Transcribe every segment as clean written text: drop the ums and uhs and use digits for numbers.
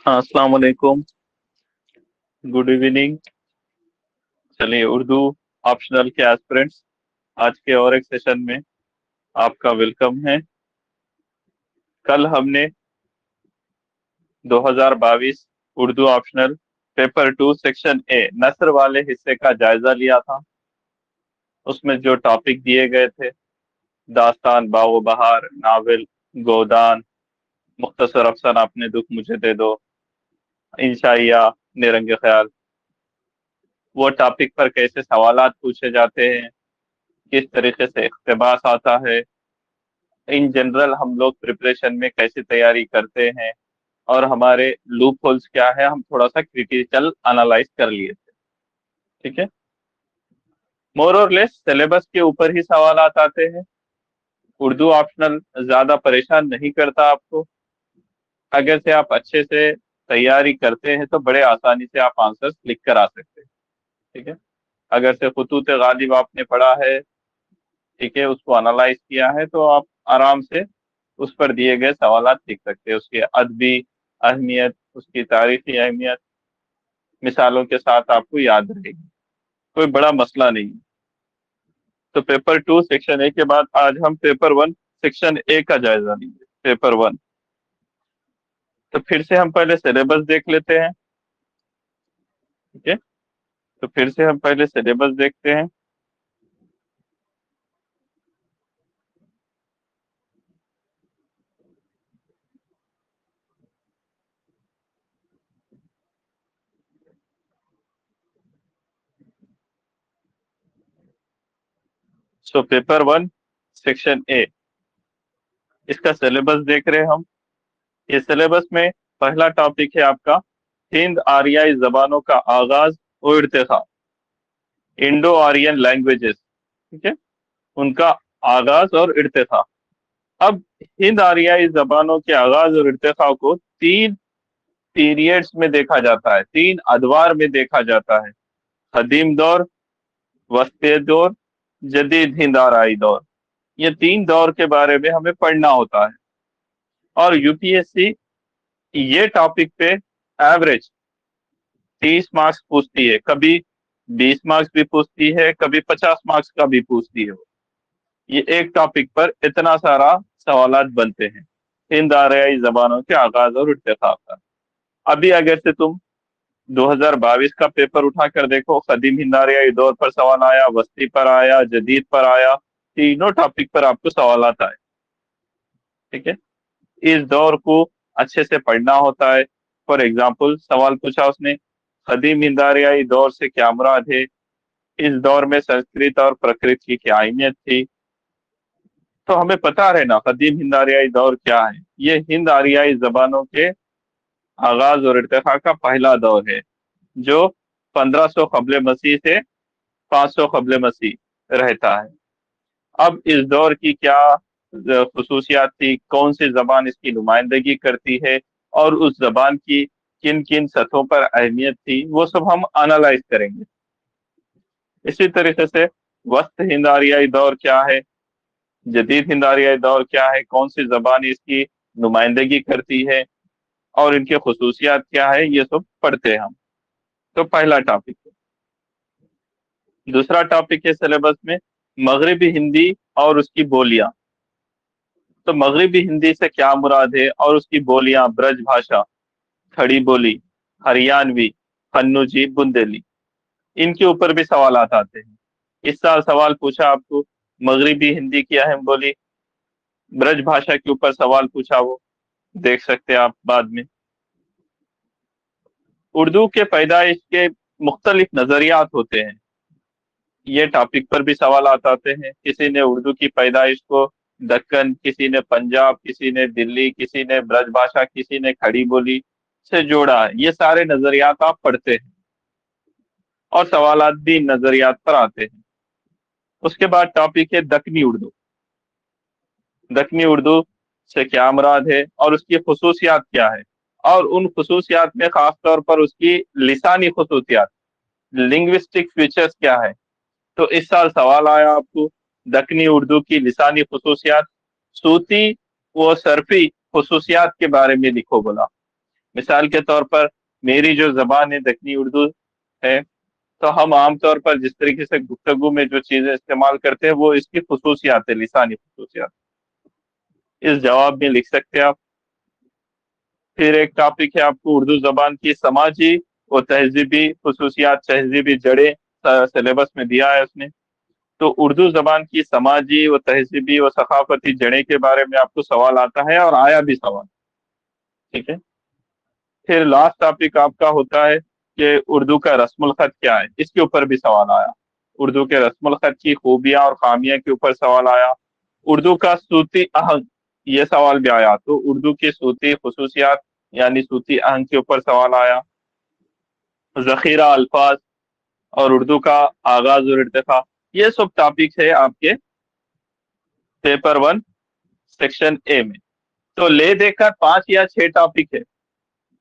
हाँ, अस्सलाम वालेकुम। Good evening. चलिए, उर्दू ऑप्शनल के एस्पिरेंट्स, आज के और एक सेशन में आपका वेलकम है। कल हमने 2022 Urdu optional paper 2 section A नस्र वाले हिस्से का जायजा लिया था। उसमें जो टॉपिक दिए गए थे, दास्तान, बागो बहार, नावल, गोदान, मुख्तसर अफसाना अपने दुख मुझे दे दो, इंशाइया, निरंगे ख्याल, वो टॉपिक पर कैसे सवालात पूछे जाते हैं, किस तरीके से इख्तिबास आता है, इन जनरल हम लोग प्रिपरेशन में कैसे तैयारी करते हैं, और हमारे लूप होल्स क्या है, हम थोड़ा सा क्रिटिकल एनालाइज कर लिए थे। ठीक है। मोर और लेस सिलेबस के ऊपर ही सवाल आते हैं। उर्दू ऑप्शनल ज्यादा परेशान नहीं करता आपको। अगर से आप अच्छे से तैयारी करते हैं तो बड़े आसानी से आप आंसर्स लिख कर आ सकते हैं। ठीक है। अगर से खुतूत गालिब आपने पढ़ा है, ठीक है, उसको एनालाइज किया है, तो आप आराम से उस पर दिए गए सवालात लिख सकते हैं। उसकी अदबी अहमियत, उसकी तारीखी अहमियत मिसालों के साथ आपको याद रहेगी। कोई बड़ा मसला नहीं है। तो पेपर 2 सेक्शन ए के बाद आज हम पेपर 1 सेक्शन ए का जायजा लेंगे। पेपर 1। तो फिर से हम पहले सिलेबस देख लेते हैं। ठीक है। तो फिर से हम पहले सिलेबस देखते हैं। सो पेपर 1 सेक्शन ए, इसका सिलेबस देख रहे हैं हम। ये सिलेबस में पहला टॉपिक है आपका हिंद आर्याई जबानों का आगाज और इर्तिका, इंडो आर्यन लैंग्वेजेस। ठीक है, उनका आगाज और इर्तिका। अब हिंद आर्याई जबानों के आगाज और इर्तिका को तीन पीरियड्स में देखा जाता है, तीन अदवार में देखा जाता है। कदीम दौर, वस्ती दौर, जदीद हिंद आर्याई दौर। ये तीन दौर के बारे में हमें पढ़ना होता है। और यूपीएससी ये टॉपिक पे एवरेज 30 मार्क्स पूछती है, कभी 20 मार्क्स भी पूछती है, कभी 50 मार्क्स का भी पूछती है। ये एक टॉपिक पर इतना सारा सवालात बनते हैं, हिंद आर्याई जबानों के आगाज और इर्तिका का। अभी अगर से तुम 2022 का पेपर उठा कर देखो, कदीम हिंद आर्याई दौर पर सवाल आया, वस्ती पर आया, जदीद पर आया, तीनों टॉपिक पर आपको सवालात आए। ठीक है। इस दौर को अच्छे से पढ़ना होता है। फॉर एग्जाम्पल, सवाल पूछा उसने, कदीम हिंद आर्याई दौर से क्या मुराद है, इस दौर में संस्कृत और प्रकृत की क्या अहमियत थी। तो हमें पता रहना कदीम हिंद आर्याई दौर क्या है। ये हिंद आर्याई जबानों के आगाज और इर्तिका का पहला दौर है, जो 1500 कबल मसीह से 500 कबल मसीह रहता है। अब इस दौर की क्या खसूसियात थी, कौन सी जबान इसकी नुमाइंदगी करती है, और उस जबान की किन किन सतहों पर अहमियत थी, वो सब हम एनालाइज करेंगे। इसी तरीके से वस्त हिंद आर्याई दौर क्या है, जदीद हिंद आर्याई दौर क्या है, कौन सी जबान इसकी नुमाइंदगी करती है, और इनके खसूसियात क्या है, ये सब पढ़ते हैं हम। तो पहला टॉपिक है। दूसरा टॉपिक है सिलेबस में मगरबी हिंदी और उसकी बोलियां। तो मगरबी हिंदी से क्या मुराद है, और उसकी बोलियां, ब्रज भाषा, खड़ी बोली, हरियाणवी, कन्नौजी, बुंदेली, इनके ऊपर भी सवाल आते हैं। इस साल सवाल पूछा आपको मगरबी हिंदी की अहम बोली, ब्रज भाषा के ऊपर सवाल पूछा, वो देख सकते हैं आप बाद में। उर्दू के पैदाइश के मुख्तलिफ नजरियात होते हैं, ये टॉपिक पर भी सवाल आते हैं। किसी ने उर्दू की पैदाइश को दक्कन, किसी ने पंजाब, किसी ने दिल्ली, किसी ने ब्रजभाषा, किसी ने खड़ी बोली से जोड़ा है। ये सारे नजरियात आप पढ़ते हैं, और सवालात भी इन नजरियात पर आते हैं। उसके बाद टॉपिक है दक्कनी उर्दू। दक्कनी उर्दू से क्या मुराद है, और उसकी खसूसियात क्या है, और उन खसूसियात में खास तौर पर उसकी लिसानी खसूसियात, लिंग्विस्टिक फीचर्स क्या है। तो इस साल सवाल आया आपको दक्कनी उर्दू की लिसानी खसूसियात, सूती व सरफी खसूसियात के बारे में लिखो बोला। مثال کے طور پر میری جو زبان ہے دکنی اردو ہے، تو ہم عام طور پر جس طریقے سے گفتگو میں جو چیزیں استعمال کرتے ہیں وہ اس کی خصوصیات ہے، لسانی خصوصیات، اس جواب میں لکھ سکتے ہیں آپ۔ پھر ایک ٹاپک ہے آپ کو اردو زبان کی سماجی و تہذیبی خصوصیات، تہذیبی جڑیں، سلیبس میں دیا ہے اس نے۔ تو اردو زبان کی سماجی و تہذیبی و ثقافتی جڑیں کے بارے میں آپ کو سوال آتا ہے، اور آیا بھی سوال، ٹھیک ہے۔ پھر لاسٹ ٹاپک آپ کا ہوتا ہے کہ اردو کا رسم الخط کیا ہے، اس کے اوپر بھی سوال آیا۔ اردو کے رسم الخط کی خوبیاں اور خامیاں کے اوپر سوال آیا۔ اردو کا صوتی آہنگ، یہ سوال بھی آیا، تو اردو کی صوتی خصوصیات یعنی صوتی آہنگ کے اوپر سوال آیا۔ ذخیرہ الفاظ اور اردو کا آغاز اور ارتقاء، یہ سب ٹاپک ہے آپ کے پیپر 1 سیکشن اے میں۔ تو لے دے کر 5 یا 6 ٹاپک ہے۔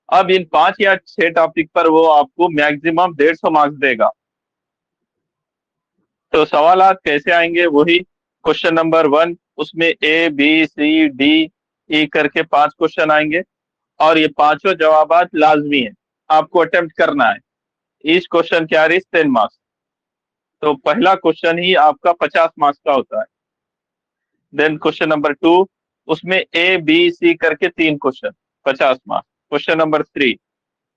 اب ان 5 یا 6 ٹاپک پر وہ آپ کو میکزیمم 150 مارکس دے گا۔ تو سوالات کیسے آئیں گے؟ وہی کوشچن نمبر 1، اس میں اے بی سی ڈی ای کر کے 5 کوشچن آئیں گے، اور یہ پانچوں جوابات لازمی ہیں، آپ کو اٹمپٹ کرنا ہے۔ ایچ کوشچن کیریز 10 مارکس، تو پہلا کوشچن ہی آپ کا 50 مارکس کا ہوتا ہے۔ دین کوشچن نمبر 2، اس میں اے بی سی کر کے 3 question, 50 marks. Question number 3،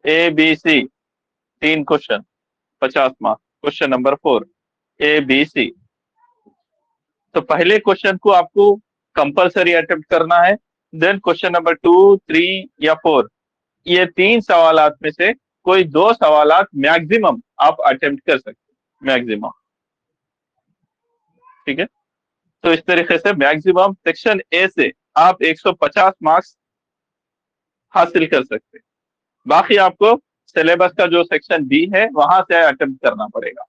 A B C 3 question, 50 marks. Question number 4، A B C. تو پہلے کوشچن کو آپ کو کمپلسری اٹمپٹ کرنا ہے۔ دین کوشچن نمبر 2، 3 یا 4، یہ 3 سوالات میں سے کوئی 2 سوالات میکزیمم آپ اٹمپٹ کر سکتے، میکزیمم، ٹھیک ہے۔ تو اس طریقے سے میکزیمم سیکشن اے سے آپ 150 مارکس حاصل کر سکتے۔ باقی آپ کو سلیبس کا جو سیکشن بی ہے وہاں سے اٹمپٹ کرنا پڑے گا۔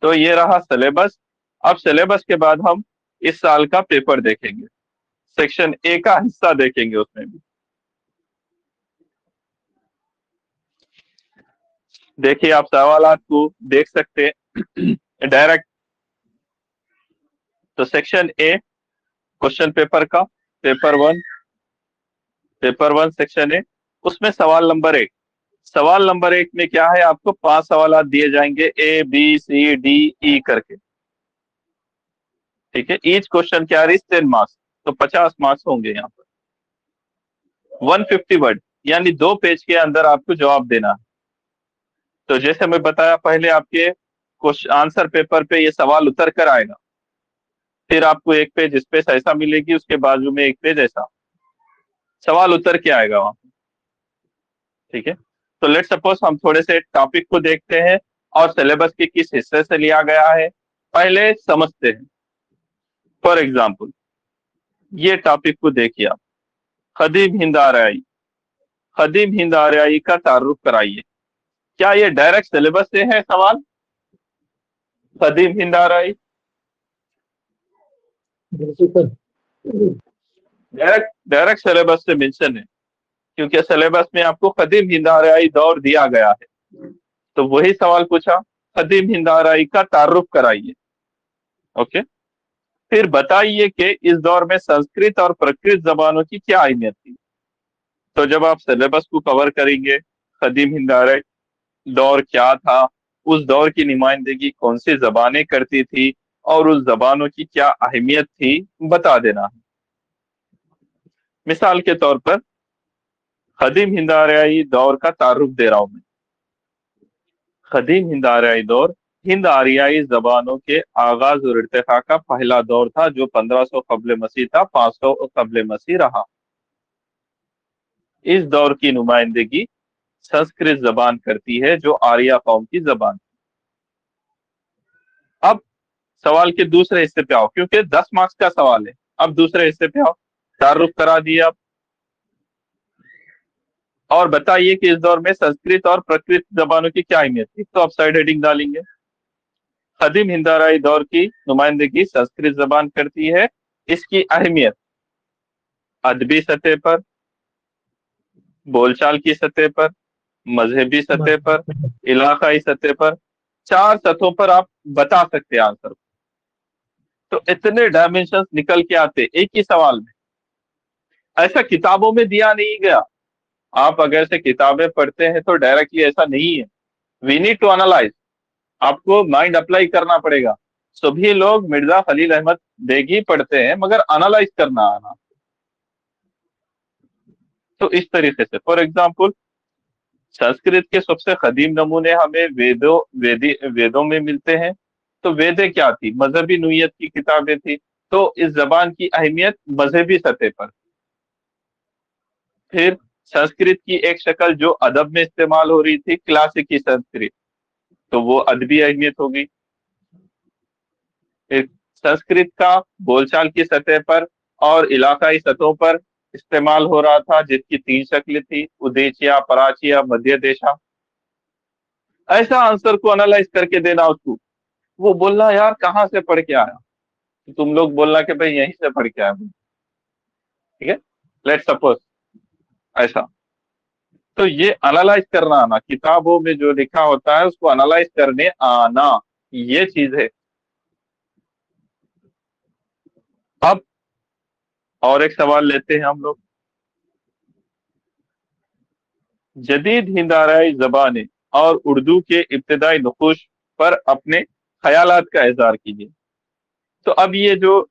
تو یہ رہا سلیبس۔ اب سلیبس کے بعد ہم اس سال کا پیپر دیکھیں گے، سیکشن اے کا حصہ دیکھیں گے اس میں بھی۔ دیکھیے آپ سوالات کو دیکھ سکتے ہیں ڈائریکٹ۔ تو سیکشن اے کوشچن پیپر کا، پیپر 1 سیکشن اے، اس میں سوال نمبر 1، سوال نمبر 1 میں کیا ہے؟ آپ کو 5 سوالات دیے جائیں گے، اے بی سی ڈی ای کر کے، ٹھیک ہے۔ ایچ کوشچن کیریز 10 مارکس، تو 50 مارکس ہوں گے یہاں پر۔ 150 ورڈ یعنی 2 پیج کے اندر آپ کو جواب دینا ہے۔ تو جیسے میں بتایا پہلے، آپ کے آنسر پیپر پہ یہ سوال اتر کر آئے گا، پھر آپ کو ایک پیج اسپیس ایسا ملے گی، اس کے بازو میں ایک پیج ایسا سوال اتر کے آئے گا وہاں، ٹھیک ہے۔ تو لیٹ سپوز ہم تھوڑے سے ٹاپک کو دیکھتے ہیں اور سلیبس کے کس حصے سے لیا گیا ہے پہلے سمجھتے ہیں۔ فار ایگزامپل یہ ٹاپک کو دیکھیے آپ، قدیم ہند آریائی، قدیم ہند آریائی کا تعارف کرائیے۔ کیا یہ ڈائریکٹ سلیبس سے ہے سوال؟ قدیم ہند آریائی ڈائریکٹ سلیبس سے مینشن ہے، کیونکہ سلیبس میں آپ کو قدیم ہند آریائی دور دیا گیا ہے۔ تو وہی سوال پوچھا، قدیم ہند آریائی کا تعارف کرائیے، اوکے۔ پھر بتائیے کہ اس دور میں سنسکرت اور پرکرت زبانوں کی کیا اہمیت تھی۔ تو جب آپ سلیبس کو کور کریں گے، قدیم ہند آریائی دور کیا تھا، اس دور کی نمائندگی کون سی زبانیں کرتی تھی، اور اس زبانوں کی کیا اہمیت تھی، بتا دینا ہے۔ مثال کے طور پر قدیم ہند آریائی دور کا تعارف دے رہا ہوں میں۔ قدیم ہند آریائی دور ہند آریائی زبانوں کے آغاز اور ارتقاء کا پہلا دور تھا، جو 1500 قبل مسیح تھا، 500 قبل مسیح رہا۔ اس دور کی نمائندگی سنسکرت زبان کرتی ہے، جو آریہ قوم کی زبان۔ اب سوال کے دوسرے حصے پہ آؤ، کیونکہ 10 مارکس کا سوال ہے۔ اب دوسرے حصے پہ آؤ، تعارف کرا دیا آپ، اور بتائیے کہ اس دور میں سنسکرت اور پرکرت زبانوں کی کیا اہمیت تھی۔ تو آپ سائڈ ہیڈنگ ڈالیں گے، قدیم ہند آریائی دور کی نمائندگی سنسکرت زبان کرتی ہے، اس کی اہمیت ادبی سطح پر، بول چال کی سطح پر، مذہبی سطح پر، علاقائی سطح پر، 4 سطحوں پر آپ بتا سکتے ہیں آنسر کو۔ تو اتنے ڈائمینشنز نکل کے آتے ایک ہی سوال میں، ایسا کتابوں میں دیا نہیں گیا، आप अगर से किताबें पढ़ते हैं तो डायरेक्टली ऐसा नहीं है। वी नीड टू एनालाइज, आपको माइंड अप्लाई करना पड़ेगा। सभी लोग मिर्जा खलील अहमद बेगी पढ़ते हैं मगर एनालाइज करना आना। तो इस तरीके से फॉर एग्जाम्पल संस्कृत के सबसे कदीम नमूने हमें वेदों में मिलते हैं। तो वेदें क्या थी? मजहबी नोयत की किताबें थी। तो इस जबान की अहमियत मजहबी सतह पर। फिर संस्कृत की एक शक्ल जो अदब में इस्तेमाल हो रही थी, क्लासिकी संस्कृत, तो वो अदबी अहमियत होगी। फिर संस्कृत का बोलचाल की सतह पर और इलाकाई सतहों पर इस्तेमाल हो रहा था, जिसकी तीन शक्लें थी, उदेचिया, पराचिया, मध्य देशा। ऐसा आंसर को एनालाइज करके देना उसको। वो बोलना यार कहाँ से पढ़ के आया, तो तुम लोग बोलना कि भाई यहीं से पढ़ के आया। ठीक है, लेट सपोज ऐसा। तो ये एनालाइज करना आना, किताबों में जो लिखा होता है उसको एनालाइज करने आना, ये चीज है। अब और एक सवाल लेते हैं हम लोग। जदीद हिंद आरियाई ज़बानें और उर्दू के इब्तदाई नुकुश पर अपने ख्यालात का इजहार कीजिए। तो अब ये जो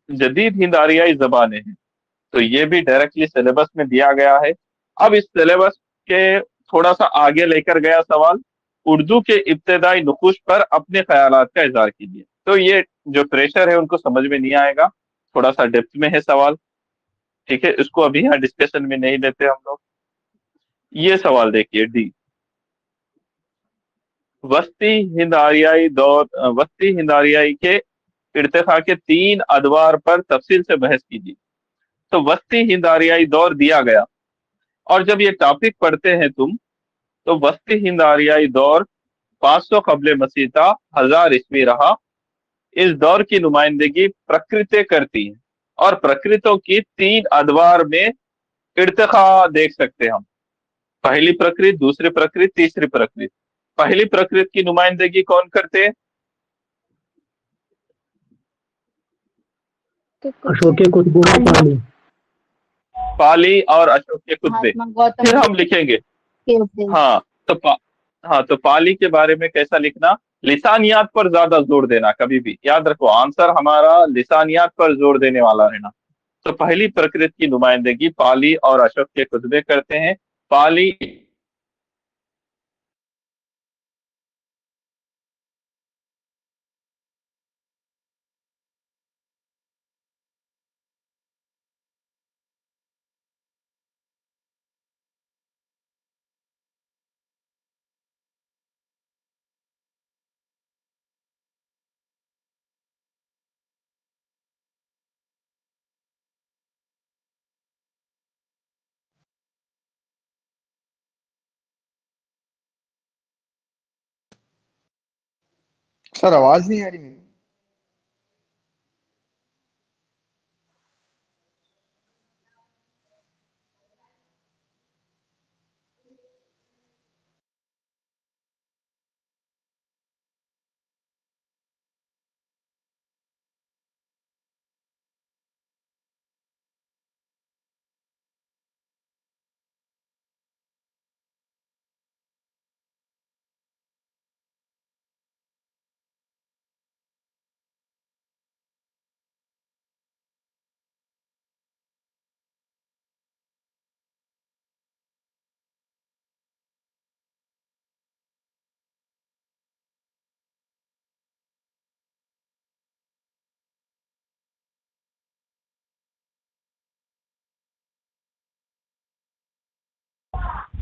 जदीद हिंद आरियाई ज़बानें हैं, तो ये भी डायरेक्टली सिलेबस में दिया गया है। अब इस सिलेबस के थोड़ा सा आगे लेकर गया सवाल, उर्दू के इब्तदाई नुकुश पर अपने ख्यालात का इजहार कीजिए। तो ये जो प्रेशर है उनको समझ में नहीं आएगा, थोड़ा सा डेप्थ में है सवाल। ठीक है, इसको अभी यहाँ डिस्कशन में नहीं लेते हम लोग। ये सवाल देखिए डी। वस्ती हिंद आरियाई दौर, वस्ती हिंद आरियाई के इर्तिका के तीन अदवार पर तफसील से बहस कीजिए। तो वस्ती हिंद आरियाई दौर दिया गया, और जब ये टॉपिक पढ़ते हैं तुम, तो वस्ती हिंद आरियाई दौर 500 कबल मसीह था, 1000 ईस्वी रहा। इस दौर की नुमाइंदगी प्रकृति करती है, और प्रकृतों की तीन अदवार में इर्तिका देख सकते हैं हम। पहली प्रकृति, दूसरी प्रकृति, तीसरी प्रकृति। पहली प्रकृति की नुमाइंदगी कौन करते हैं? अशोक के कुतुब में पाली। पाली और अशोक के कुतबे। महात्मा गौतम फिर हम बुद्ध लिखेंगे। के उपदेश। हाँ तो हाँ तो पाली के बारे में कैसा लिखना? लिसानियात पर ज्यादा जोर देना, कभी भी याद रखो आंसर हमारा लिसानियात पर जोर देने वाला रहना। तो पहली प्रकृति की नुमाइंदगी पाली और अशोक के कुतबे करते हैं। पाली सर आवाज नहीं आ रही मेरी।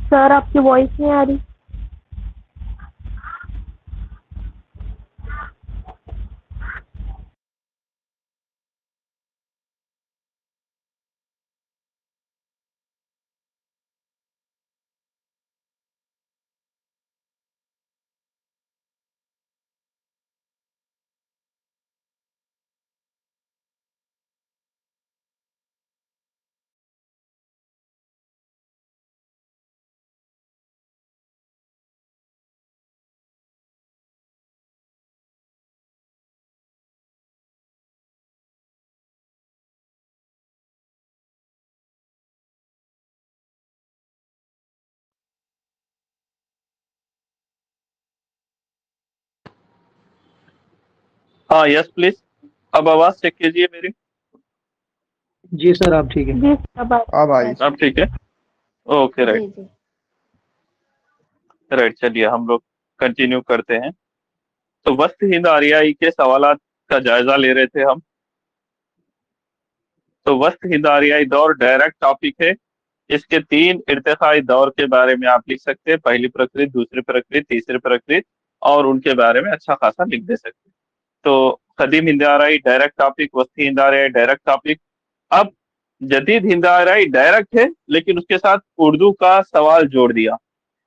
सर आपकी वॉइस नहीं आ रही। हाँ यस प्लीज, अब आवाज चेक कीजिए मेरी। जी सर आप ठीक है। जी सर अब अब आई। अब ठीक है, ओके राइट। जी जी राइट, चलिए हम लोग कंटिन्यू करते हैं। तो वस्त हिंद आर्याई के सवालात का जायजा ले रहे थे हम। तो वस्त हिंद आर्याई दौर डायरेक्ट टॉपिक है। इसके 3 इर्तिकाई दौर के बारे में आप लिख सकते हैं, पहली प्रकृति, दूसरी प्रकृति, तीसरी प्रकृति, और उनके बारे में अच्छा खासा लिख दे सकते हैं। तो कदीम हिंद आर्याई डायरेक्ट टॉपिक, वस्ती हिंद आर्याई डायरेक्ट टॉपिक। अब जदीद हिंद आर्याई डायरेक्ट है, लेकिन उसके साथ उर्दू का सवाल जोड़ दिया।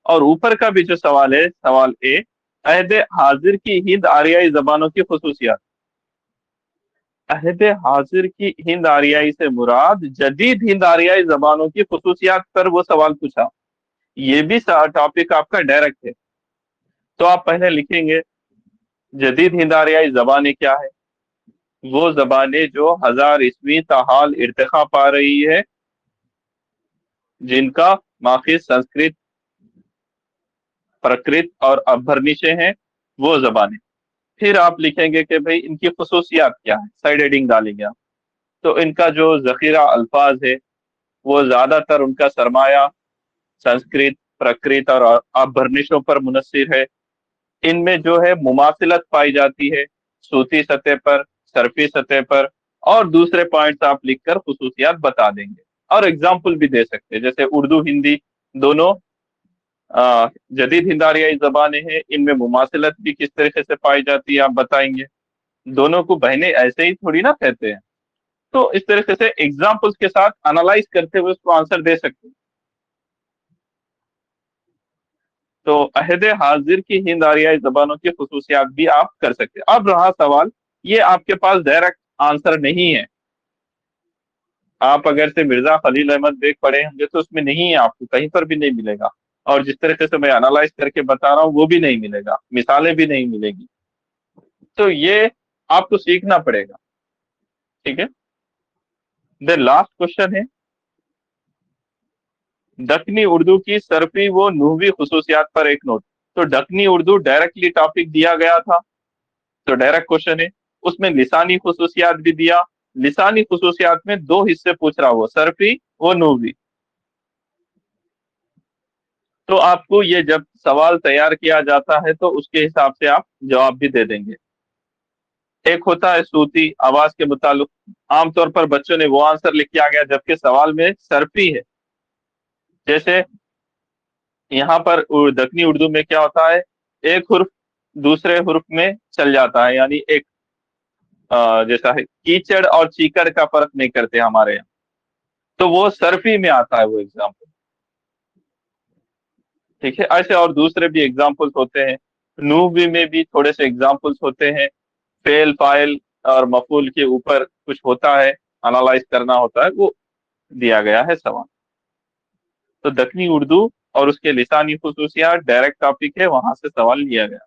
और ऊपर का भी जो सवाल है, सवाल ए, अहद हाजिर की हिंद आर्याई जबानों की खुसूसियात। अहद हाजिर की हिंद आर्याई से मुराद जदीद हिंद आर्याई जबानों की खुसूसियात पर वो सवाल पूछा। ये भी टॉपिक आपका डायरेक्ट है। तो आप पहले लिखेंगे जदीद हिंद आर्याई जबानें क्या है। वो जबानें जो 1000 ईस्वी ताहाल इर्तिखा पा रही है, जिनका माखिज संस्कृत, प्रकृत और अपभ्रनिशे हैं, वो जबानें। फिर आप लिखेंगे कि भाई इनकी खुसूसियात क्या है, साइड हेडिंग डालेंगे आप। तो इनका जो जखीरा अल्फाज है, वो ज्यादातर उनका सरमाया संस्कृत, प्रकृत और अपभ्रनिशों पर मुनस्सिर है। इनमें जो है मुमासिलत पाई जाती है, सूती सतह पर, सरफी सतह पर। और दूसरे पॉइंट्स आप लिखकर खुसूसियात बता देंगे, और एग्जाम्पल भी दे सकते हैं। जैसे उर्दू हिंदी दोनों जदीद हिंद आर्याई जबानें हैं, इनमें मुमासिलत भी किस तरीके से पाई जाती है आप बताएंगे। दोनों को बहने ऐसे ही थोड़ी ना कहते हैं। तो इस तरीके से एग्जाम्पल्स के साथ एनालाइज करते हुए उसको आंसर दे सकते हैं। तो अहद हाजिर की हिंद आर्याई जबानों की खुसूसियात भी आप कर सकते हैं। अब रहा सवाल, ये आपके पास डायरेक्ट आंसर नहीं है। आप अगर से मिर्जा खलील अहमद बेग पढ़े होंगे तो उसमें नहीं है, आपको कहीं पर भी नहीं मिलेगा। और जिस तरीके से मैं एनालाइज करके बता रहा हूँ वो भी नहीं मिलेगा, मिसालें भी नहीं मिलेगी। तो ये आपको सीखना पड़ेगा, ठीक है। द लास्ट क्वेश्चन है, दक्कनी उर्दू की सरफी व नुहवी खुसूसियात पर एक नोट। तो दक्कनी उर्दू डायरेक्टली टॉपिक दिया गया था, तो डायरेक्ट क्वेश्चन है। उसमें लिसानी खुसूसियात भी दिया। लिसानी खुसूसियात में 2 हिस्से पूछ रहा, वो सरफी वो नुहवी। तो आपको ये जब सवाल तैयार किया जाता है तो उसके हिसाब से आप जवाब भी दे देंगे। एक होता है सूती, आवाज के मुतालिक। आमतौर पर बच्चों ने वो आंसर लिख के आ गया, जबकि सवाल में सरफी है। जैसे यहाँ पर दक्कनी उर्दू में क्या होता है, एक हुर्फ दूसरे हुर्फ में चल जाता है। यानी एक जैसा है कीचड़ और चीकड़ का फर्क नहीं करते हमारे यहाँ, तो वो सरफी में आता है वो एग्जाम्पल, ठीक है। ऐसे और दूसरे भी एग्जाम्पल्स होते हैं। नूबी में भी थोड़े से एग्जाम्पल्स होते हैं। फेल, फाइल और मफूल के ऊपर कुछ होता है, एनालाइज करना होता है, वो दिया गया है सवाल। तो दक्कनी उर्दू और उसके लिसानी खुसूसियात डायरेक्ट टॉपिक है, वहां से सवाल लिया गया।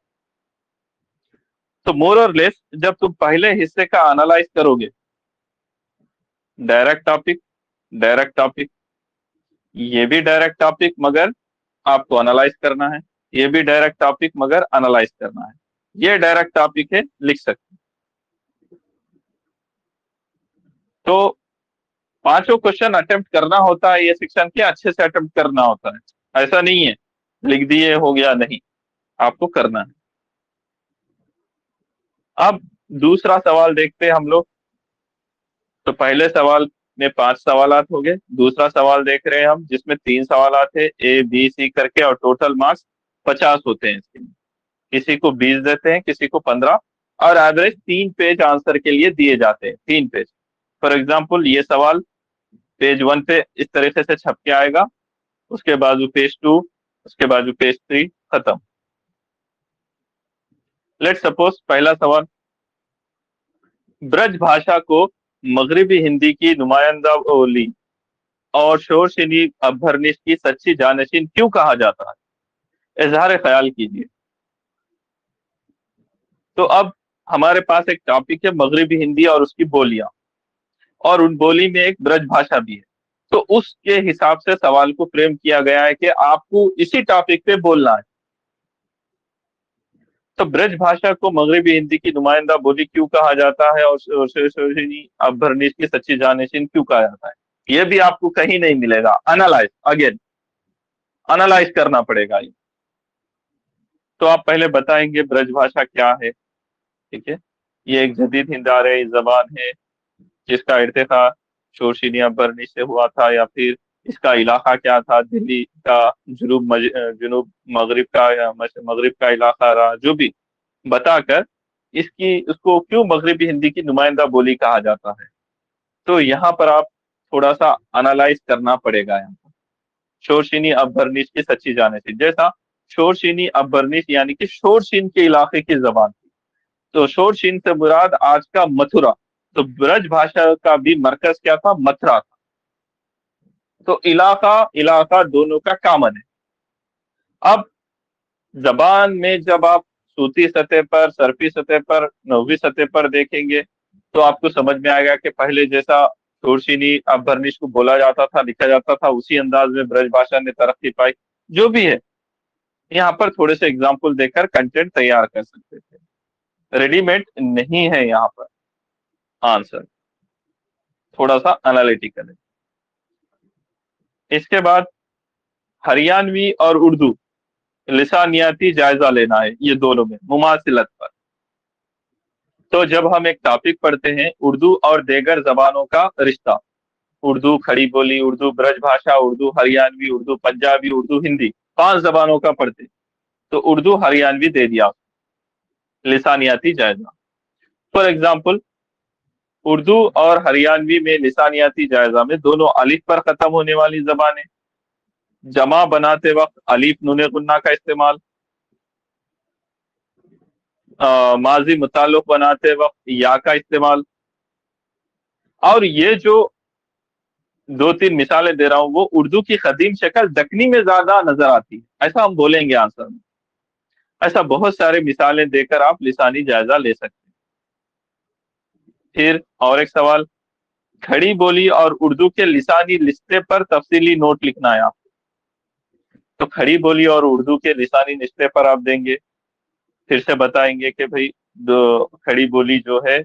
तो मोर और लेस जब तुम पहले हिस्से का एनालाइज करोगे, डायरेक्ट टॉपिक, डायरेक्ट टॉपिक, ये भी डायरेक्ट टॉपिक मगर आपको एनालाइज करना है, ये भी डायरेक्ट टॉपिक मगर एनालाइज करना है, ये डायरेक्ट टॉपिक है, लिख सकते हैं। तो 5 क्वेश्चन अटेम्प्ट करना होता है, ये सेक्शन के अच्छे से अटेम्प्ट करना होता है। ऐसा नहीं है लिख दिए हो गया, नहीं, आपको करना है। अब दूसरा सवाल देखते हैं हम लोग। तो पहले सवाल में 5 सवालात हो गए। दूसरा सवाल देख रहे हैं हम, जिसमें 3 सवालात है, ए बी सी करके, और टोटल मार्क्स 50 होते हैं इसके। किसी को 20 देते हैं, किसी को 15, और एवरेज 3 पेज आंसर के लिए दिए जाते हैं, 3 पेज। फॉर एग्जाम्पल ये सवाल पेज 1 पे इस तरीके से छप के आएगा, उसके बाजू पेज 2, उसके बाजू पेज 3, खत्म। लेट सपोज पहला सवाल, ब्रज भाषा को मगरिबी हिंदी की नुमाइंदा बोली और शोरशिनी अपभ्रनिश की सच्ची जानशीन क्यों कहा जाता है, इजहार ख्याल कीजिए। तो अब हमारे पास एक टॉपिक है मगरिबी हिंदी और उसकी बोलियां, और उन बोली में एक ब्रज भाषा भी है। तो उसके हिसाब से सवाल को फ्रेम किया गया है कि आपको इसी टॉपिक पे बोलना है। تو ब्रज भाषा को मगरबी हिंदी की नुमाइंदा बोली क्यों कहा जाता है और शोरशिनी अभरनीश की सच्ची जानशीन क्यों कहा जाता है, ये भी आपको कहीं नहीं मिलेगा। एनालाइज, अगेन एनालाइज करना पड़ेगा ये। तो आप पहले बताएंगे ब्रज भाषा क्या है, ठीक है। ये एक जदीद हिंद आरियाई जबान है जिसका इर्तिका शोरशिनी अभरनीश से हुआ था, या फिर इसका इलाका क्या था, दिल्ली का जुनूब मगरिब का या मगरिब का इलाका रहा, जो भी बताकर इसकी उसको क्यों मगरिबी हिंदी की नुमाइंदा बोली कहा जाता है। तो यहाँ पर आप थोड़ा सा एनालाइज करना पड़ेगा। यहाँ पर शोरशिनी अभरनीश की सच्ची जानशीन, जैसा शोरशिनी अभरनीश यानी कि शोरशिन के इलाके की जबान थी, तो शोरशिन से मुराद आज का मथुरा, तो ब्रज भाषा का भी मरकज क्या था, मथुरा था। तो इलाका इलाका दोनों का कॉमन है। अब जबान में जब आप सूती सतह पर, सरफी सतह पर, नहवी सतह पर देखेंगे तो आपको समझ में आएगा कि पहले जैसा शोरशिनी अभरनीश को बोला जाता था, लिखा जाता था, उसी अंदाज में ब्रज भाषा ने तरक्की पाई। जो भी है, यहाँ पर थोड़े से एग्जाम्पल देकर कंटेंट तैयार कर सकते थे, रेडीमेड नहीं है यहाँ पर आंसर, थोड़ा सा एनालिटिकल है। इसके बाद हरियाणवी और उर्दू लिसानियाती जायजा लेना है, ये दोनों में मुमासिलत पर। तो जब हम एक टॉपिक पढ़ते हैं उर्दू और देगर जबानों का रिश्ता, उर्दू खड़ी बोली, उर्दू ब्रज भाषा, उर्दू हरियाणवी, उर्दू पंजाबी, उर्दू हिंदी, 5 जबानों का पढ़ते, तो उर्दू हरियाणवी दे दिया लिसानियाती जायजा। फॉर एग्जाम्पल उर्दू और हरियाणवी में लिसानियाती जायजा में दोनों अलिफ पर खत्म होने वाली जबानें, जमा बनाते वक्त अलिफ नूने गुन्ना का इस्तेमाल, माजी मुताल्लुक बनाते वक्त या का इस्तेमाल। और ये जो 2-3 मिसालें दे रहा हूं वो उर्दू की कदीम शक्ल दक्कनी में ज्यादा नजर आती है, ऐसा हम बोलेंगे आंसर में। ऐसा बहुत सारे मिसालें देकर आप लिसानी जायजा ले सकते हैं। फिर और एक सवाल, खड़ी बोली और उर्दू के लिसानी लिस्टे पर तफसीली नोट लिखना है आप। तो खड़ी बोली और उर्दू के लिसानी लिस्टे पर आप देंगे, फिर से बताएंगे कि भाई खड़ी बोली जो है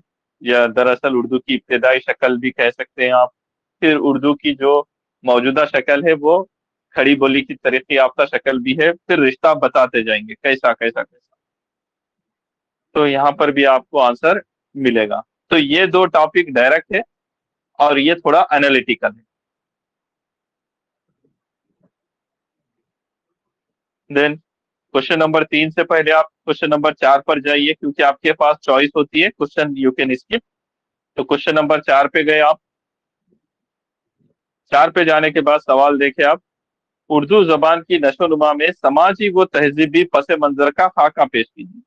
या दरअसल उर्दू की इब्तदाई शक्ल भी कह सकते हैं आप। फिर उर्दू की जो मौजूदा शक्ल है वो खड़ी बोली की तरक्की याफ्ता शक्ल भी है, फिर रिश्ता बताते जाएंगे कैसा कैसा कैसा। तो यहाँ पर भी आपको आंसर मिलेगा। तो ये 2 टॉपिक डायरेक्ट है और ये थोड़ा एनालिटिकल है। देन क्वेश्चन नंबर 3 से पहले आप क्वेश्चन नंबर 4 पर जाइए, क्योंकि आपके पास चॉइस होती है क्वेश्चन यू कैन स्किप। तो क्वेश्चन नंबर 4 पे गए आप। 4 पे जाने के बाद सवाल देखे आप, उर्दू जबान की नशोनुमा में समाजी व तहजीबी पस मंजर का खाका पेश कीजिए।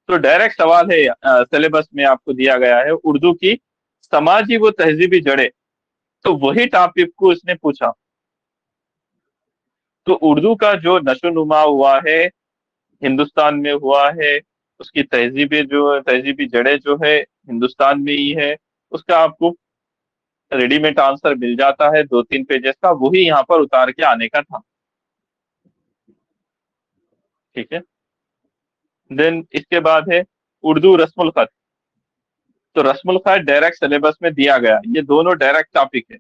तो डायरेक्ट सवाल है, सिलेबस में आपको दिया गया है उर्दू की समाजी व तहजीबी जड़ें, तो वही टॉपिक को इसने पूछा। तो उर्दू का जो नशोनुमा हुआ है हिंदुस्तान में हुआ है, उसकी तहजीबी जड़ें जो है हिंदुस्तान में ही है, उसका आपको रेडीमेड आंसर मिल जाता है 2-3 पेजेस का, वही यहाँ पर उतार के आने का था, ठीक है। देन इसके बाद है उर्दू रस्मुल खत। तो रस्मुल खत डायरेक्ट सिलेबस में दिया गया, ये दोनों डायरेक्ट टॉपिक है।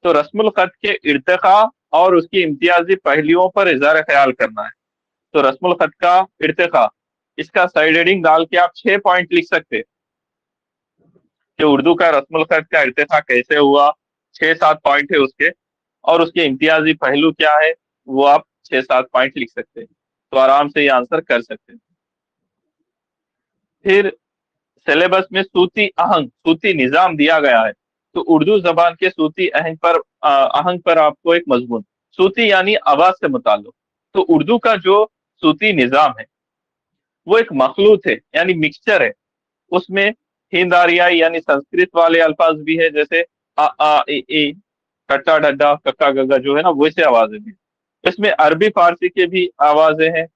तो रस्मुल खत के इर्तिका और उसकी इम्तियाजी पहलुओं पर इज़हार ख्याल करना है। तो रस्मुल खत का इर्तिका, इसका साइड हेडिंग डाल के आप 6 पॉइंट लिख सकते हैं कि उर्दू का रस्मुल खत का इर्तिका कैसे हुआ, 6-7 पॉइंट है उसके, और उसके इम्तियाजी पहलू क्या है वो आप 6-7 पॉइंट लिख सकते हैं। तो आराम से ये आंसर कर सकते हैं। फिर सिलेबस में सूती आहंग, सूती निजाम दिया गया है। तो उर्दू जबान के सूती आहंग पर आपको एक मजमून, सूती यानी आवाज से मुताल्लिक। तो उर्दू का जो सूती निजाम है वो एक मखलूत है यानी मिक्सचर है। उसमें हिंद आरियाई यानी संस्कृत वाले अल्फाज भी है, जैसे आ ए कट्टा डड्डा कक्का गगा जो है ना, वैसे आवाजें भी। इसमें अरबी फारसी के भी आवाजें हैं,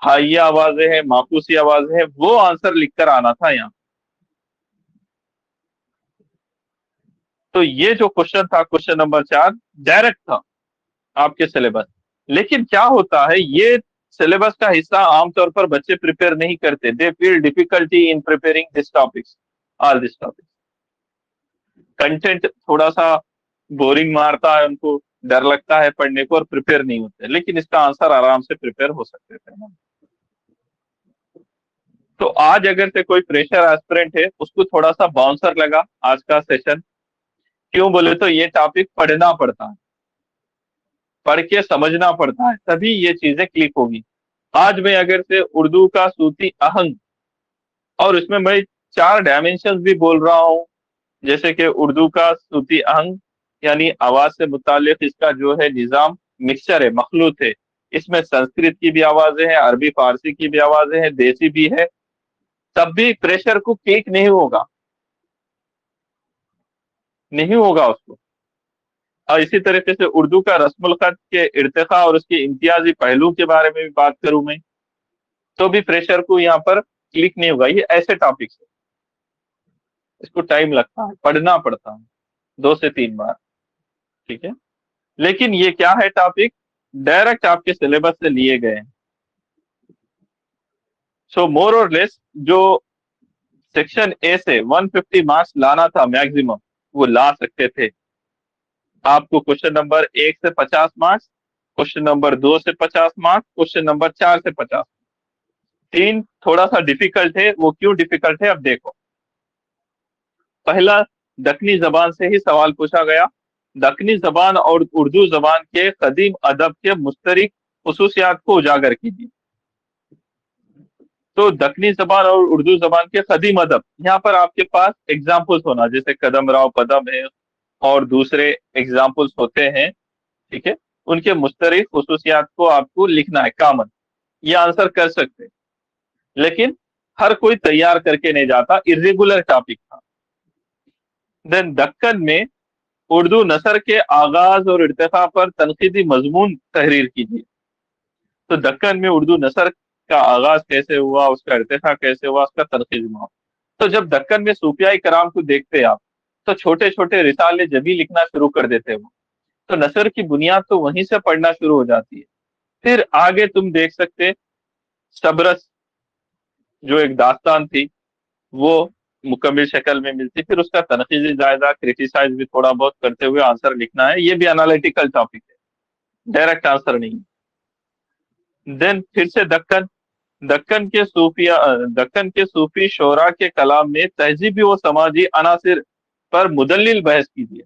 हाइया आवाजें हैं, माकूसी आवाजें हैं। वो आंसर लिखकर आना था यहाँ। तो ये जो क्वेश्चन था क्वेश्चन नंबर 4 डायरेक्ट था आपके सिलेबस। लेकिन क्या होता है, ये सिलेबस का हिस्सा आमतौर पर बच्चे प्रिपेयर नहीं करते. They feel difficulty in preparing this topics, all this topics. Content थोड़ा सा बोरिंग मारता है, उनको डर लगता है पढ़ने को और प्रिपेयर नहीं होते, लेकिन इसका आंसर आराम से प्रिपेयर हो सकते थे. तो आज अगर से कोई फ्रेशर एस्पिरेंट है, उसको थोड़ा सा बाउंसर लगा आज का सेशन. क्यों बोले तो ये टॉपिक पढ़ना पड़ता है, पढ़ के समझना पड़ता है, तभी ये चीजें क्लिक होगी. आज मैं अगर से उर्दू का सूती आहंग, और इसमें मैं 4 डायमेंशन भी बोल रहा हूँ, जैसे कि उर्दू का सूती आहंग यानी आवाज से मुतालिक इसका जो है निजाम मिक्सचर है, मखलूत है. इसमें संस्कृत की भी आवाजें हैं, अरबी फारसी की भी आवाजें हैं, देसी भी है. तब भी प्रेशर को क्लिक नहीं होगा, नहीं होगा उसको. और इसी तरीके से उर्दू का रस्मुल खत के इर्तिका और उसके इम्तियाजी पहलू के बारे में भी बात करूं मैं, तो भी प्रेशर को यहाँ पर क्लिक नहीं होगा. ये ऐसे टॉपिक्स है, इसको टाइम लगता है, पढ़ना पड़ता है 2 से 3 बार. ठीक है, लेकिन ये क्या है टॉपिक, डायरेक्ट आपके सिलेबस से लिए गए हैं. सो मोर और लेस जो सेक्शन ए से 150 मार्क्स लाना था मैक्सिमम, वो ला सकते थे. आपको क्वेश्चन नंबर 1 से 50 मार्क्स, क्वेश्चन नंबर 2 से 50 मार्क्स, क्वेश्चन नंबर 4 से 50. 3 थोड़ा सा डिफिकल्ट है. वो क्यों डिफिकल्ट है, अब देखो. पहला, दक्कनी जबान से ही सवाल पूछा गया. दक्कनी जबान और उर्दू जबान के कदीम अदब के मुश्तरक खुसूसियात को उजागर कीजिए. तो दक्कनी जबान और उर्दू जबान के कदीम अदब, यहाँ पर आपके पास एग्जाम्पल्स होना, जैसे कदम राव पदम है और दूसरे एग्जाम्पल्स होते हैं. ठीक है, उनके मुश्तरक खुसूसियात को आपको लिखना है कॉमन. ये आंसर कर सकते, लेकिन हर कोई तैयार करके नहीं जाता, इर्रेगुलर टॉपिक था. देन दक्कन में उर्दू नसर के आगाज और इर्तिका पर तनकीदी मजमून तहरीर कीजिए. तो दक्कन में उर्दू नसर का आगाज कैसे हुआ, उसका इर्तिका कैसे हुआ, उसका तनकीदी माहौल. तो जब दक्कन में सूफिया कराम को देखते आप, तो छोटे छोटे रिसाले जबी लिखना शुरू कर देते वो. तो नसर की बुनियाद तो वहीं से पढ़ना शुरू हो जाती है. फिर आगे तुम देख सकते, सबरस जो एक दास्तान थी, वो मुकम्मल शक्ल में मिलती. फिर उसका तनकीदी जायजा, क्रिटिसाइज भी थोड़ा बहुत करते हुए आंसर लिखना है. ये भी एनालिटिकल टॉपिक है, डायरेक्ट आंसर नहीं. देन फिर से दक्कन, दक्कन के सूफी शोरा के कलाम में तहजीबी व समाजी अनासिर पर मुदल्लिल बहस कीजिए.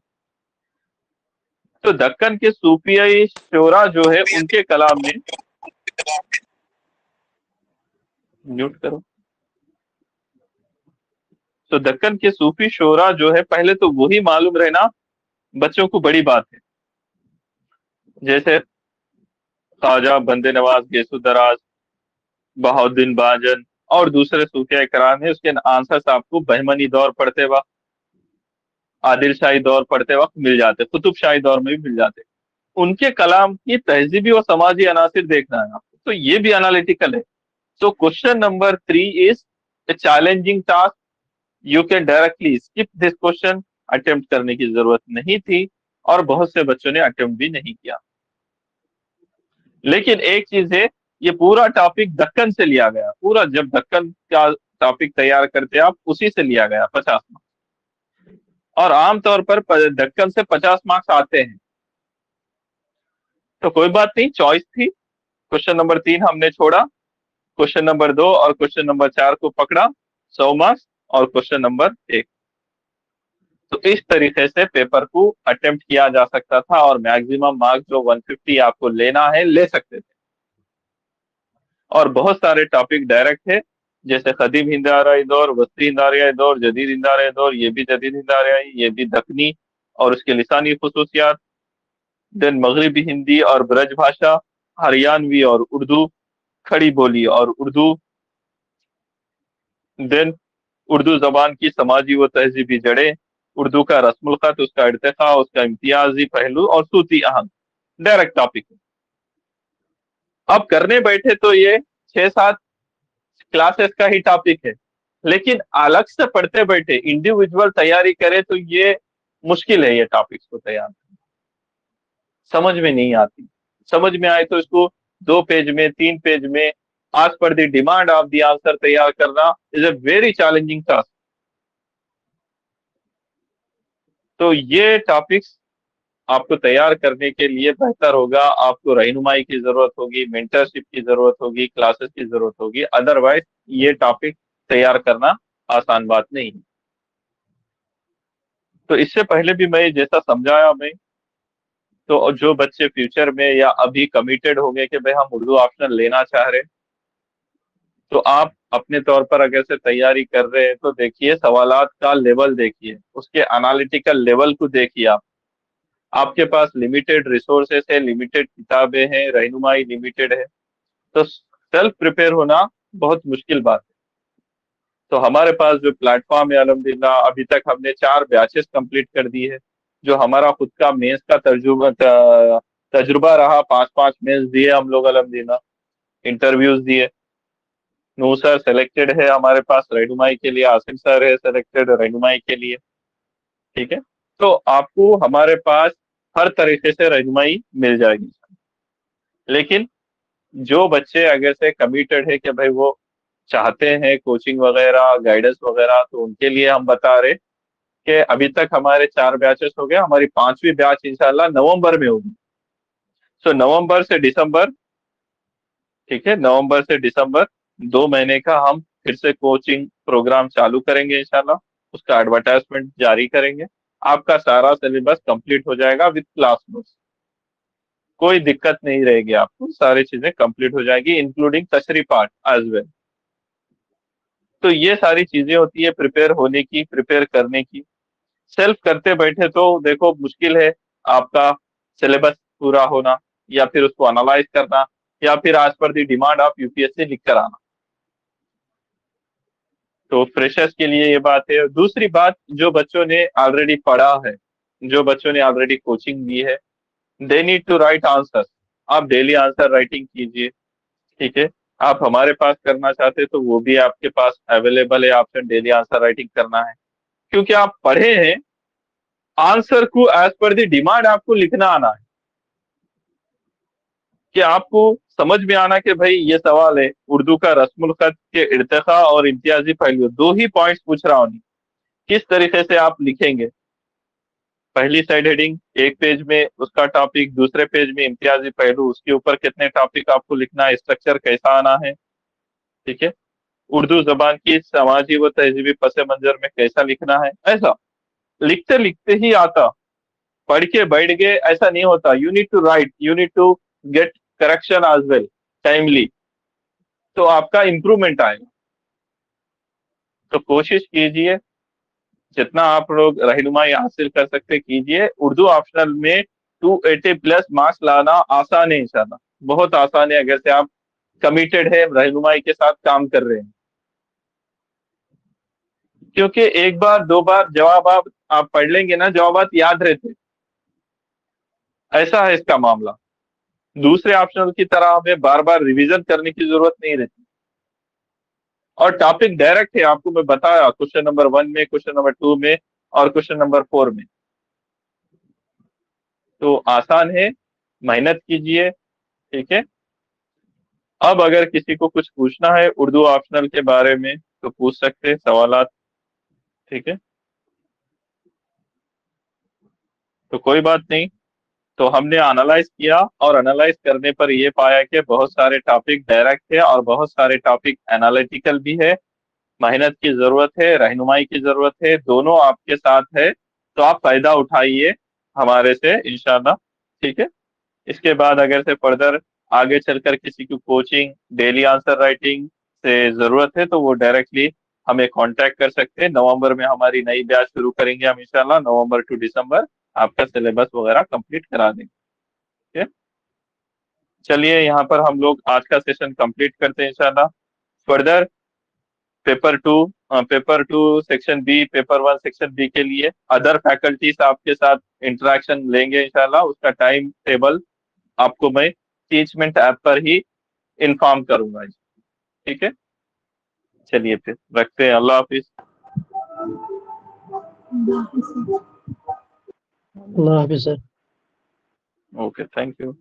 तो दक्कन के सूफियाई शोरा जो है, उनके कलाम में, म्यूट करो. तो दक्कन के सूफी शोरा जो है, पहले तो वही मालूम रहना बच्चों को बड़ी बात है. जैसे ख्वाजा बंदे नवाज गेसु दराज, बहाउद्दीन बाजन और दूसरे सूफिया कराम है. उसके आंसर्स आपको बहमनी दौर पढ़ते वक्त, आदिल शाही दौर पढ़ते वक्त मिल जाते, कुतुब शाही दौर में भी मिल जाते. उनके कलाम की तहजीबी और समाजी अनासिर देखना है आपको, तो ये भी एनालिटिकल है. So question number 3 is a challenging task. You can directly skip this question. Attempt करने की जरूरत नहीं थी, और बहुत से बच्चों ने अटेम्प्ट भी नहीं किया. लेकिन एक चीज है, ये पूरा टॉपिक दक्कन से लिया गया. पूरा जब दक्कन का टॉपिक तैयार करते आप, उसी से लिया गया 50 मार्क्स. और आमतौर पर दक्कन से 50 मार्क्स आते हैं. तो कोई बात नहीं, चॉइस थी. क्वेश्चन नंबर 3 हमने छोड़ा, क्वेश्चन नंबर 2 और क्वेश्चन नंबर 4 को पकड़ा, 100 मार्क्स, और क्वेश्चन नंबर 1. तो इस तरीके से पेपर को अटेम्प्ट किया जा सकता था, और मैक्सिमम मार्क्स जो 150 आपको लेना है, ले सकते थे. और बहुत सारे टॉपिक डायरेक्ट है, जैसे कदीम हिंद आरियाई दौर, वस्ती हिंद आरियाई दौर, जदीद हिंद आरियाई दौर, ये भी जदीद हिंद आरियाई, ये भी दक्कनी और उसके लिसानी खुसूसियात. देन मगरिबी हिंदी और ब्रज भाषा, हरियाणवी और उर्दू, खड़ी बोली और उर्दू. देन उर्दू जबान की समाजी व तहजीबी जड़ें, उर्दू का रस्मुल खत, उसका इर्तिका, उसका इम्तियाजी पहलू, और सूती आहंग. डायरेक्ट टॉपिक है. अब करने बैठे तो ये 6-7 क्लासेस का ही टॉपिक है, लेकिन अलग से पढ़ते बैठे इंडिविजुअल तैयारी करे तो ये मुश्किल है. ये टॉपिक्स को तैयार समझ में नहीं आती. समझ में आए तो इसको 2 पेज में, 3 पेज में आज पर दी डिमांड ऑफ दी आंसर तैयार करना is a very challenging task. तो ये टॉपिक्स आपको तैयार करने के लिए बेहतर होगा, आपको रहनुमाई की जरूरत होगी, मेंटरशिप की जरूरत होगी, क्लासेस की जरूरत होगी, अदरवाइज ये टॉपिक तैयार करना आसान बात नहीं है। तो इससे पहले भी मैं जैसा समझाया मैं, तो जो बच्चे फ्यूचर में या अभी कमिटेड होंगे कि भाई हम उर्दू ऑप्शनल लेना चाह रहे हैं, तो आप अपने तौर पर अगर से तैयारी कर रहे हैं तो देखिए सवालात का लेवल देखिए, उसके एनालिटिकल लेवल को देखिए। आपके पास लिमिटेड रिसोर्सेस है, लिमिटेड किताबें हैं, रहनुमाई लिमिटेड है, तो सेल्फ प्रिपेयर होना बहुत मुश्किल बात है। तो हमारे पास जो प्लेटफॉर्म है अल्हम्दुलिल्लाह, अभी तक हमने 4 बैचेस कंप्लीट कर दी है। जो हमारा खुद का मेंस का तजुर्बा रहा, 5-5 मेंस दिए हम लोग अल्हम्दुलिल्लाह, इंटरव्यूज दिए। नू सर सेलेक्टेड है हमारे पास रहनुमाई के लिए, आसिम सर है सेलेक्टेड रहनुमाई के लिए, ठीक है। तो आपको हमारे पास हर तरीके से रहनुमाई मिल जाएगी। लेकिन जो बच्चे अगर से कमिटेड है कि भाई वो चाहते हैं कोचिंग वगैरह, गाइडेंस वगैरह, तो उनके लिए हम बता रहे कि अभी तक हमारे 4 बैचेस हो गए, हमारी 5वीं बैच इंशाल्लाह नवंबर में होगी। सो नवंबर से दिसंबर, ठीक है, नवंबर से दिसंबर 2 महीने का हम फिर से कोचिंग प्रोग्राम चालू करेंगे इंशाल्लाह। उसका एडवर्टाइजमेंट जारी करेंगे, आपका सारा सिलेबस कंप्लीट हो जाएगा विद क्लास नोट्स, कोई दिक्कत नहीं रहेगी, आपको सारी चीजें कंप्लीट हो जाएगी इंक्लूडिंग तशरी पार्ट एज वेल। तो ये सारी चीजें होती है प्रिपेयर होने की, प्रिपेयर करने की। सेल्फ करते बैठे तो देखो मुश्किल है आपका सिलेबस पूरा होना, या फिर उसको एनालाइज करना, या फिर आज पर दी डिमांड ऑफ यूपीएससी लिख कर आना। तो फ्रेशर्स के लिए ये बात है। दूसरी बात, जो बच्चों ने ऑलरेडी पढ़ा है, जो बच्चों ने ऑलरेडी कोचिंग ली है, they need to write answer. आप डेली आंसर राइटिंग कीजिए, ठीक है। आप हमारे पास करना चाहते तो वो भी आपके पास अवेलेबल है ऑप्शन, डेली आंसर राइटिंग करना है, क्योंकि आप पढ़े हैं। आंसर को एज पर दी डिमांड आपको लिखना आना है, कि आपको समझ में आना कि भाई ये सवाल है उर्दू का रस्मुल खत के इर्तिका और इम्तियाजी पहलू, 2 ही पॉइंट्स पूछ रहा हूँ, किस तरीके से आप लिखेंगे। पहली साइड हेडिंग 1 पेज में उसका टॉपिक, दूसरे पेज में इम्तियाजी पहलू, उसके ऊपर कितने टॉपिक आपको लिखना है, स्ट्रक्चर कैसा आना है, ठीक है। उर्दू जबान की समाजी व तहजीबी पस मंजर में कैसा लिखना है, ऐसा लिखते लिखते ही आता। पढ़ के बैठ गए ऐसा नहीं होता, you need to write, you need to get correction as well timely, तो आपका इंप्रूवमेंट आएगा। तो कोशिश कीजिए जितना आप लोग रहनुमाई हासिल कर सकते कीजिए। उर्दू ऑप्शनल में 280 प्लस मार्क्स लाना आसान है इंशाल्लाह, बहुत आसान है, अगर से आप कमिटेड है, रहनुमाई के साथ काम कर रहे हैं। क्योंकि 1 बार 2 बार जवाब आप पढ़ लेंगे ना, जवाब याद रहते, ऐसा है इसका मामला। दूसरे ऑप्शनल की तरह हमें बार बार रिवीजन करने की जरूरत नहीं रहती, और टॉपिक डायरेक्ट है, आपको मैं बताया क्वेश्चन नंबर 1 में, क्वेश्चन नंबर 2 में और क्वेश्चन नंबर 4 में। तो आसान है, मेहनत कीजिए, ठीक है। अब अगर किसी को कुछ पूछना है उर्दू ऑप्शनल के बारे में तो पूछ सकते हैं सवालात, ठीक है। तो कोई बात नहीं। तो हमने एनालाइज किया, और एनालाइज करने पर यह पाया कि बहुत सारे टॉपिक डायरेक्ट है और बहुत सारे टॉपिक एनालिटिकल भी है। मेहनत की जरूरत है, रहनुमाई की जरूरत है, दोनों आपके साथ है। तो आप फायदा उठाइए हमारे से इंशाल्लाह, ठीक है। इसके बाद अगर से फर्दर आगे चलकर किसी को कोचिंग, डेली आंसर राइटिंग से जरूरत है तो वो डायरेक्टली हमें कांटेक्ट कर सकते हैं। नवंबर में हमारी नई बैच शुरू करेंगे हम इंशाल्लाह, नवंबर टू दिसंबर आपका सिलेबस वगैरह कंप्लीट करा देंगे, ठीक है। चलिए यहाँ पर हम लोग आज का सेशन कंप्लीट करते हैं इंशाल्लाह। Further paper 2 section B, paper 1 section B के लिए अदर फैकल्टीज आपके साथ इंटरेक्शन लेंगे इंशाल्लाह। उसका टाइम टेबल आपको मैं टीचमेंट ऐप पर ही इन्फॉर्म करूंगा, ठीक है। चलिए फिर रखते हैं, अल्लाह हाफिज। अल्लाह हाफिज़ सर। Okay, thank you.